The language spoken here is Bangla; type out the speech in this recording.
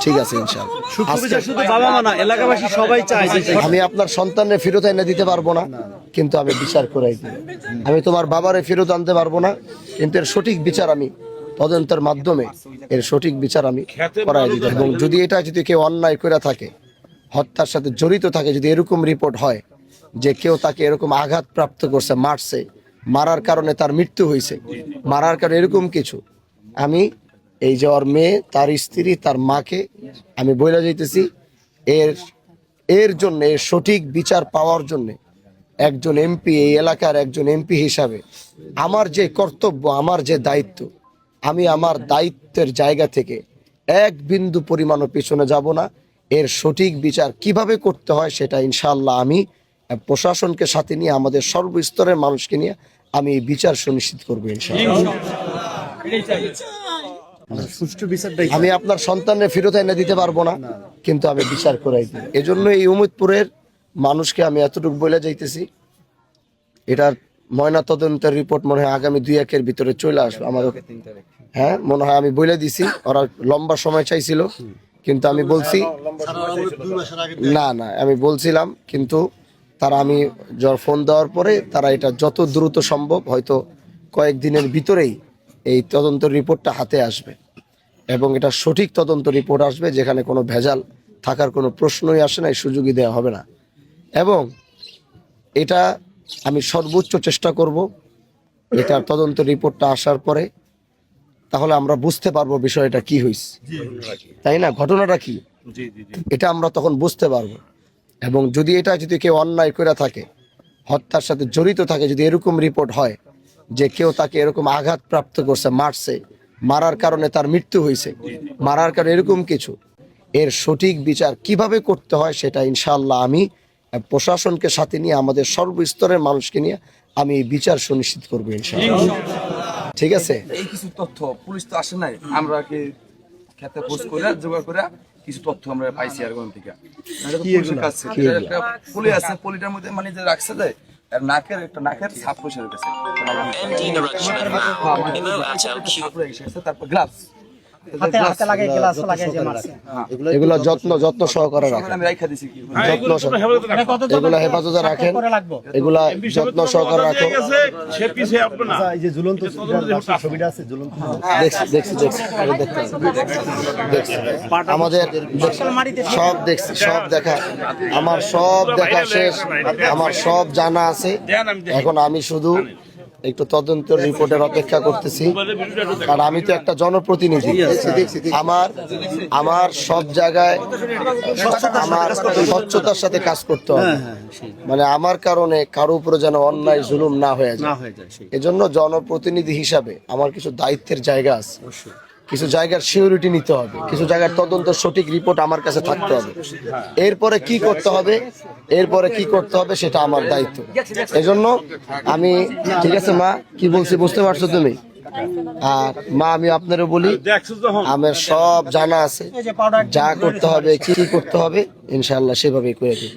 ঠিক আছে ইনশাআল্লাহ। শুধু বাবা মা না, এলাকাবাসী সবাই চায়। আমি আপনার সন্তানের ফেরত এনে দিতে পারবো না, কিন্তু আমি বিচার করাই দিব। আমি তোমার বাবারে ফেরত আনতে পারবো না, কিন্তু এর সঠিক বিচার আমি তদন্তের মাধ্যমে এর সঠিক বিচার আমি করাই দিব। এবং যদি কেউ অন্যায় করে থাকে, হত্যার সাথে জড়িত থাকে, যদি এরকম রিপোর্ট হয় যে কেউ তাকে এরকম আঘাত প্রাপ্ত করছে, মারছে, মারার কারণে তার মৃত্যু হয়েছে, মারার কারণে এরকম কিছু, আমি এই যে ওর মেয়ে, তার স্ত্রী, তার মাকে আমি বলে যাইতেছি, এর জন্য, এর সঠিক বিচার পাওয়ার জন্য একজন এমপি, এই এলাকার একজন এমপি হিসাবে আমার যে কর্তব্য, আমার যে দায়িত্ব, আমি আমার দায়িত্বের জায়গা থেকে এক বিন্দু পরিমাণও পিছনে যাব না। এর সঠিক বিচার কিভাবে করতে হয় সেটা ইনশাআল্লাহ আমি প্রশাসনকে সাথে নিয়ে, আমাদের সর্বস্তরের মানুষকে নিয়ে আমি এই বিচার সুনিশ্চিত করবো ইনশাআল্লাহ। আমি আপনার সন্তানের ফেরত এনে দিতে পারবো না, কিন্তু আমি বিচার করাই দিই। এজন্য এই উম্মতপুরের মানুষকে আমি এতটুকু বলে যাইতেছি, এটার ময়না তদন্তের রিপোর্ট মনে হয় আগামী 2-1 ভিতরে চলে আসবে। আমার হ্যাঁ মনে হয়, আমি বলে দিছি। ওরা লম্বা সময় চাইছিল, কিন্তু আমি বলছি না, আমি বলছিলাম, কিন্তু তারা, আমি ফোন দেওয়ার পরে তারা এটা যত দ্রুত সম্ভব, হয়তো কয়েকদিনের ভিতরেই এই তদন্ত রিপোর্টটা হাতে আসবে, এবং এটা সঠিক তদন্ত রিপোর্ট আসবে, যেখানে কোনো ভেজাল থাকার কোনো প্রশ্নই আসে না, এই সুযোগই দেওয়া হবে না। এবং এটা আমি সর্বোচ্চ চেষ্টা করব, এটার তদন্ত রিপোর্টটা আসার পরে তাহলে আমরা বুঝতে পারবো বিষয়টা কি হয়েছে, তাই না, ঘটনাটা কি, এটা আমরা তখন বুঝতে পারবো। এবং যদি কেউ অন্যায় করে থাকে, হত্যার সাথে জড়িত থাকে, যদি এরকম রিপোর্ট হয় যে কেউ তাকে এরকম আঘাত প্রাপ্ত করছে, মারছে, মারার কারণে তার মৃত্যু হয়েছে, মারার কারণে এরকম কিছু, এর সঠিক বিচার কিভাবে করতে হয় সেটা ইনশাআল্লাহ আমি প্রশাসনকে সাথে নিয়ে, আমাদের সর্বস্তরের মানুষকে নিয়ে আমি এই বিচার সুনিশ্চিত করবো ইনশাআল্লাহ। ঠিক আছে। এই কিছু তথ্য পুলিশ তো আসে নাই, আমরা কি খেতে পোস্ট করে জোগাড় করে কিছু তথ্য আমরা পাইছি আর কোন থেকে পুলি আছে, পুলিটার মধ্যে মানে যে রাখছে দেয় নাকের ছাপ পয়সা গেছে, তারপর গ্লাভস এগুলো যত্ন সহকারে রাখেন, এগুলা হেফাজতে রাখেন, এগুলা যত্ন সহকারে রাখো। আমাদের সব দেখছি, সব দেখা, আমার সব দেখা শেষ, আমার সব জানা আছে। এখন আমি শুধু একটু তদন্তের রিপোর্টের অপেক্ষা করতেছি, কারণ আমি তো একটা জনপ্রতিনিধি। আমার সব জায়গায় আমার স্বচ্ছতার সাথে কাজ করতে হবে, মানে আমার কারণে কারো উপরে যেন অন্যায় জুলুম না হয়ে যায়। এজন্য জনপ্রতিনিধি হিসাবে আমার কিছু দায়িত্বের জায়গা আছে, কিছু জায়গার সিকিউরিটি নিতে হবে, কিছু জায়গার তদন্তের সঠিক রিপোর্ট আমার কাছে থাকতে হবে। এরপরে কি করতে হবে সেটা আমার দায়িত্ব। এজন্য আমি, ঠিক আছে মা, কি বলছি বুঝতে পারছো তুমি? আর মা, আমি আপনারও বলি, আমার সব জানা আছে, যা করতে হবে, কি করতে হবে, ইনশাআল্লাহ সেভাবেই করে দিই।